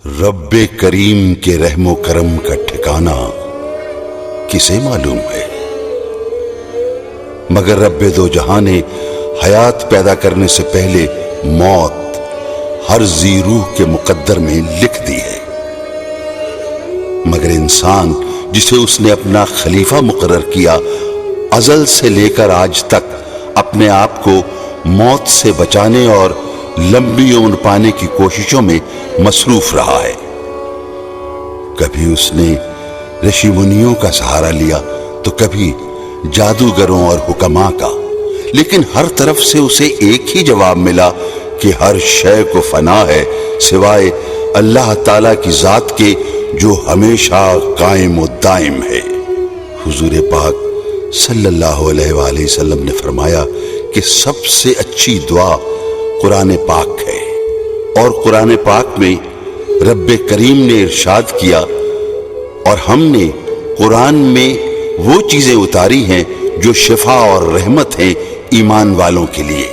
रब करीम के रहमो करम का ठिकाना किसे मालूम है, मगर रब दो जहां ने हयात पैदा करने से पहले मौत हर जी रूह के मुकद्दर में लिख दी है। मगर इंसान जिसे उसने अपना खलीफा मुकर्रर किया, अजल से लेकर आज तक अपने आप को मौत से बचाने और लंबी उम्र पाने की कोशिशों में मसरूफ रहा है। कभी उसने ऋषि मुनियों का सहारा लिया तो कभी जादूगरों और हुक्मा का, लेकिन हर तरफ से उसे एक ही जवाब मिला कि हर शय को फना है सिवाय अल्लाह ताला की जात के जो हमेशा कायम व दायम है। हुजूर पाक सल्लल्लाहु अलैहि वसल्लम ने फरमाया कि सबसे अच्छी दुआ कुरान पाक है, और कुरान पाक में रब करीम ने इरशाद किया, और हमने कुरान में वो चीजें उतारी हैं जो शिफा और रहमत हैं ईमान वालों के लिए।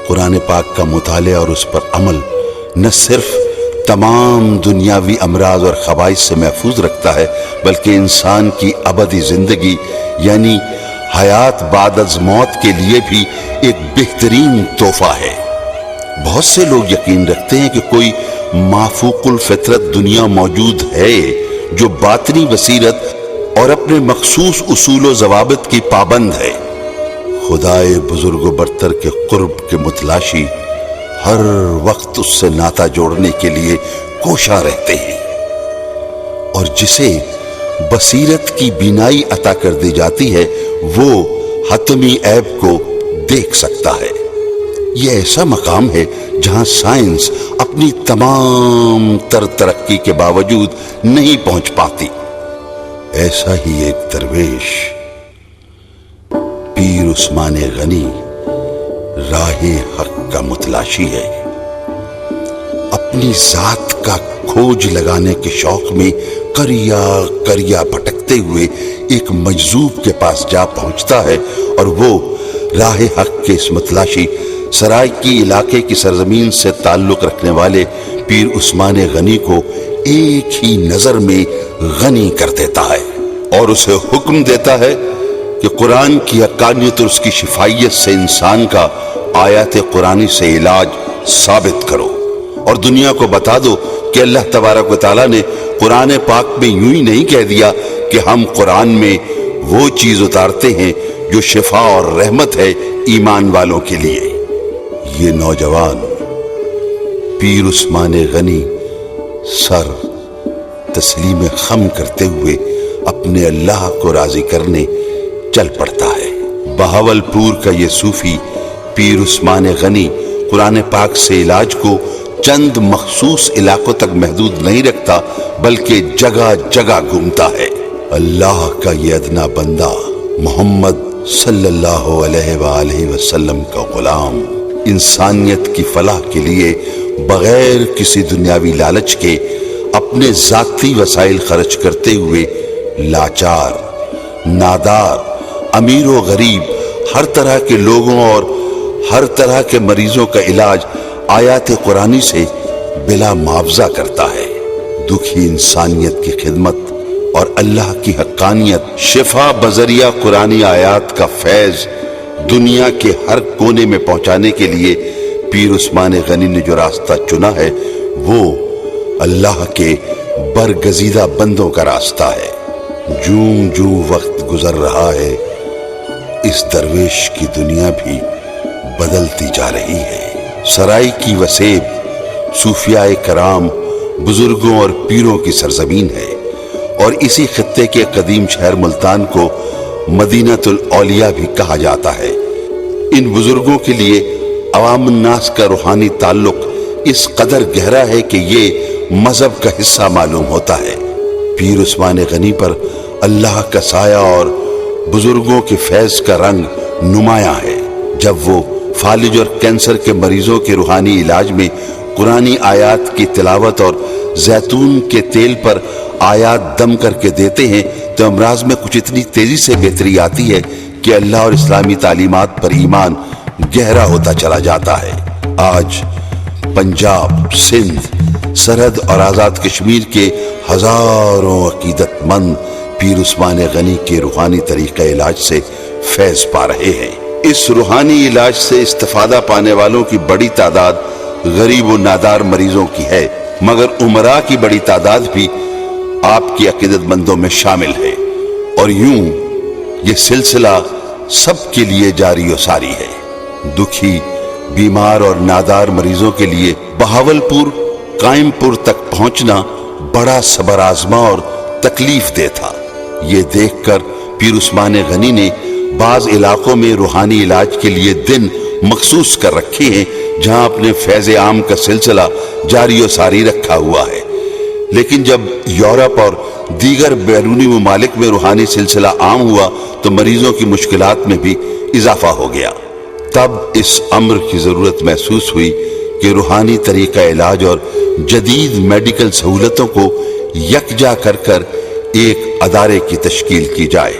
कुरान पाक का मुताले और उस पर अमल न सिर्फ तमाम दुनियावी अमराज और खबाइस से महफूज रखता है, बल्कि इंसान की अबदी जिंदगी यानी हयात बाद अज मौत के लिए भी एक बेहतरीन तोहफा है। बहुत से लोग यकीन रखते हैं कि कोई माफूकुल फितरत दुनिया मौजूद है जो बातनी बसीरत और अपने मखसूस उसूल व ज़वाबित की पाबंद है। खुदाए बुजुर्ग बरतर के कुर्ब के मुतलाशी हर वक्त उससे नाता जोड़ने के लिए कोशा रहते हैं, और जिसे बसीरत की बीनाई अता कर दी जाती है वो हतमी ऐब को देख सकता है। यह ऐसा मकाम है जहां साइंस अपनी तमाम तर तरक्की के बावजूद नहीं पहुंच पाती। ऐसा ही एक दरवेश पीर उस्मान गनी राहे हक का मुतलाशी है। अपनी जात का खोज लगाने के शौक में करिया करिया भटकते हुए एक मजजूब के पास जा पहुंचता है, और वो राहे हक के इस मुतलाशी सराइकी इलाके की सरजमीन से ताल्लुक रखने वाले पीर उस्मान गनी को एक ही नजर में गनी कर देता है और उसे हुक्म देता है कि कुरान की हक्कानियत और उसकी शिफाइयत से इंसान का आयत कुरानी से इलाज साबित करो, और दुनिया को बता दो कि अल्लाह तबारक व तआला ने कुरान पाक में यूं ही नहीं कह दिया कि हम कुरान में वो चीज उतारते हैं जो शिफा और रहमत है ईमान वालों के लिए। ये नौजवान पीर उस्मान गनी सर तस्लीम खम करते हुए अपने अल्लाह को राजी करने चल पड़ता है। बहावलपुर का ये सूफी पीर उस्मान गनी कुरान पाक से इलाज को चंद मखसूस इलाकों तक महदूद नहीं रखता, बल्कि जगह जगह घूमता है। अल्लाह का ये अदना बंदा मोहम्मद सल्लल्लाहु अलैहि वसल्लम का गुलाम इंसानियत की फलाह के लिए बगैर किसी दुनियावी लालच के अपने जाती वसाइल खर्च करते हुए लाचार, नादार, अमीर व गरीब हर तरह के लोगों और हर तरह के मरीजों का इलाज आयात कुरानी से बिला मुआवजा करता है। दुखी इंसानियत की खिदमत और अल्लाह की हक्कानियत शिफा बजरिया कुरानी आयात का फैज दुनिया के हर कोने में पहुंचाने के लिए पीर उस्मान गनी ने जो रास्ता चुना है वो अल्लाह के बरगजीदा बंदों का रास्ता है। जूं जूं वक्त गुजर रहा है, इस दरवेश की दुनिया भी बदलती जा रही है। सराय की वसेब सूफियाए कराम बुजुर्गों और पीरों की सरजमीन है, और इसी खित्ते के कदीम शहर मुल्तान को मदीनतुल औलिया भी कहा जाता है। इन बुजुर्गों के लिए अवाम नास का रूहानी ताल्लुक इस कदर गहरा है कि ये मजहब का हिस्सा मालूम होता है। पीर उस्मान गनी पर अल्लाह का साया और बुजुर्गों के फैज का रंग नुमाया है। जब वो फालिज और कैंसर के मरीजों के रूहानी इलाज में कुरानी आयात की तिलावत और जैतून के तेल पर आयात दम करके देते हैं तो अमराज में कुछ इतनी तेजी से बेहतरी आती है कि अल्लाह और इस्लामी तालीमात पर ईमान गहरा होता चला जाता है। आज पंजाब, सिंध, سرحد اور آزاد کشمیر کے ہزاروں عقیدت مند پیر عثمان غنی کے روحانی طریقہ علاج سے فیض پا رہے ہیں۔ اس روحانی علاج سے استفادہ پانے والوں کی بڑی تعداد غریب و نادار مریضوں کی ہے، مگر امراء کی بڑی تعداد بھی آپ کی عقیدت مندوں میں شامل ہے، اور یوں یہ سلسلہ سب کے لیے جاری و ساری ہے۔ دکھی، بیمار اور نادار مریضوں کے لیے بہاولپور قائم پور تک پہنچنا بڑا صبر آزما اور تکلیف دہ تھا۔ یہ دیکھ کر پیر عثمان غنی نے بعض علاقوں میں روحانی علاج کے لیے دن مخصوص کر رکھے ہیں جہاں اپنے فیض عام کا سلسلہ جاری و ساری رکھا ہوا ہے، لیکن جب یورپ اور دیگر بیرونی ممالک میں روحانی سلسلہ عام ہوا تو مریضوں کی مشکلات میں بھی اضافہ ہو گیا۔ تب اس امر کی ضرورت محسوس ہوئی کہ روحانی طریقہ علاج اور جدید میڈیکل سہولتوں کو یکجا کر کر ایک ادارے کی تشکیل کی جائے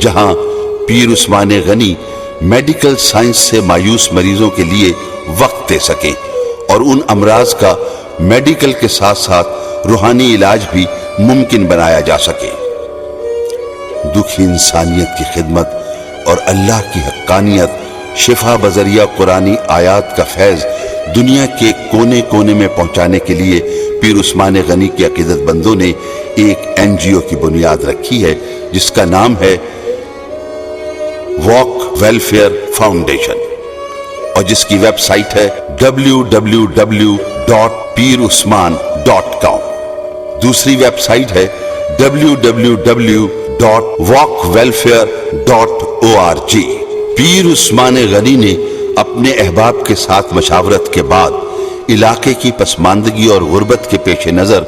جہاں پیر عثمان غنی میڈیکل سائنس سے مایوس مریضوں کے لیے وقت دے سکیں اور ان امراض کا میڈیکل کے ساتھ ساتھ روحانی علاج بھی ممکن بنایا جا سکے۔ دکھی انسانیت کی خدمت اور اللہ کی حقانیت، شفا بذریعہ قرآنی آیات کا فیض دنیا کے کونے کونے میں پہنچانے کے لیے پیر عثمان غنی کے عقیدت بندوں نے ایک NGO کی بنیاد رکھی ہے جس کا نام ہے واک ویلفیئر فاؤنڈیشن، اور جس کی ویب سائٹ ہے www.peerusman.com۔ دوسری ویب سائٹ ہے www.walkwelfare.org۔ پیر عثمان غنی نے اپنے احباب کے ساتھ مشاورت کے بعد علاقے کی پسماندگی اور غربت کے پیش نظر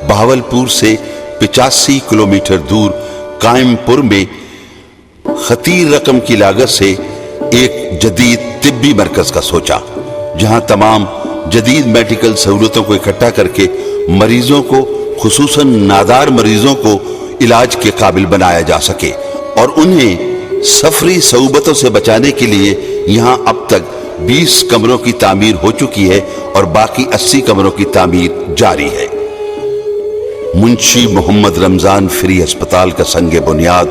بہاولپور سے 85 کلومیٹر دور قائم پور میں خطیر رقم کی لاگت سے ایک جدید طبی مرکز کا سوچا، جہاں تمام جدید میڈیکل سہولتوں کو اکٹھا کر کے مریضوں کو، خصوصاً نادار مریضوں کو علاج کے قابل بنایا جا سکے، اور انہیں سفری صعوبتوں سے بچانے کے لیے یہاں اب تک 20 کمروں کی تعمیر ہو چکی ہے اور باقی 80 کمروں کی تعمیر جاری ہے۔ منشی محمد رمضان فری ہسپتال کا سنگ بنیاد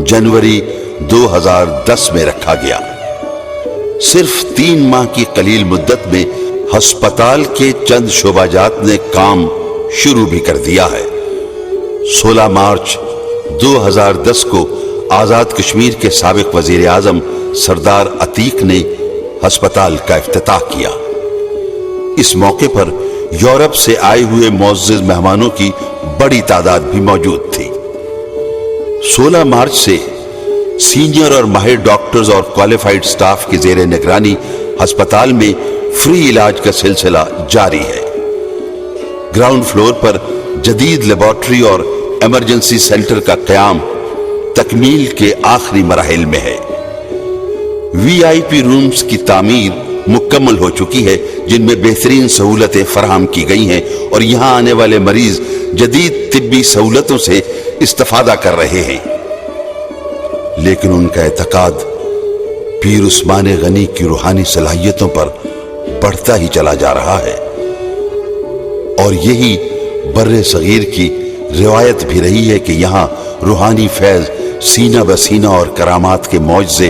جنوری 2010 میں رکھا گیا۔ صرف 3 ماہ کی قلیل مدت میں ہسپتال کے چند شعبہ جات نے کام شروع بھی کر دیا ہے۔ 16 مارچ 2010 کو آزاد کشمیر کے سابق وزیر اعظم سردار عتیق نے ہسپتال کا افتتاح کیا۔ اس موقع پر یورپ سے آئے ہوئے معزز مہمانوں کی بڑی تعداد بھی موجود تھی۔ 16 مارچ سے سینئر اور ماہر ڈاکٹرز اور کوالیفائڈ سٹاف کی زیر نگرانی ہسپتال میں فری علاج کا سلسلہ جاری ہے۔ گراؤنڈ فلور پر جدید لیبارٹری اور ایمرجنسی سینٹر کا قیام تکمیل کے آخری مراحل میں ہے۔ VIP رومز کی تعمیر مکمل ہو چکی ہے جن میں بہترین سہولتیں فراہم کی گئی ہیں، اور یہاں آنے والے مریض جدید طبی سہولتوں سے استفادہ کر رہے ہیں۔ لیکن ان کا اعتقاد پیر عثمان غنی کی روحانی صلاحیتوں پر بڑھتا ہی چلا جا رہا ہے، اور یہی بر صغیر کی روایت بھی رہی ہے کہ یہاں روحانی فیض سینہ بسینہ اور کرامات کے معجزے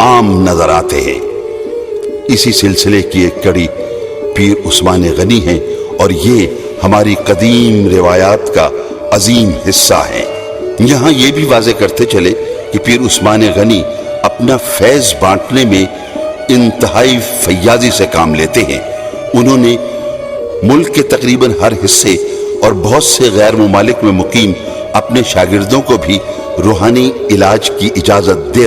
عام نظر آتے ہیں۔ اسی سلسلے کی ایک کڑی پیر عثمان غنی ہے، اور یہ ہماری قدیم روایات کا عظیم حصہ ہے۔ یہاں یہ بھی واضح کرتے چلے کہ پیر عثمان غنی اپنا فیض بانٹنے میں انتہائی فیاضی سے کام لیتے ہیں۔ انہوں نے ملک کے تقریباً ہر حصے اور بہت سے غیر ممالک میں مقیم اپنے شاگردوں کو بھی روحانی علاج کی اجازت دے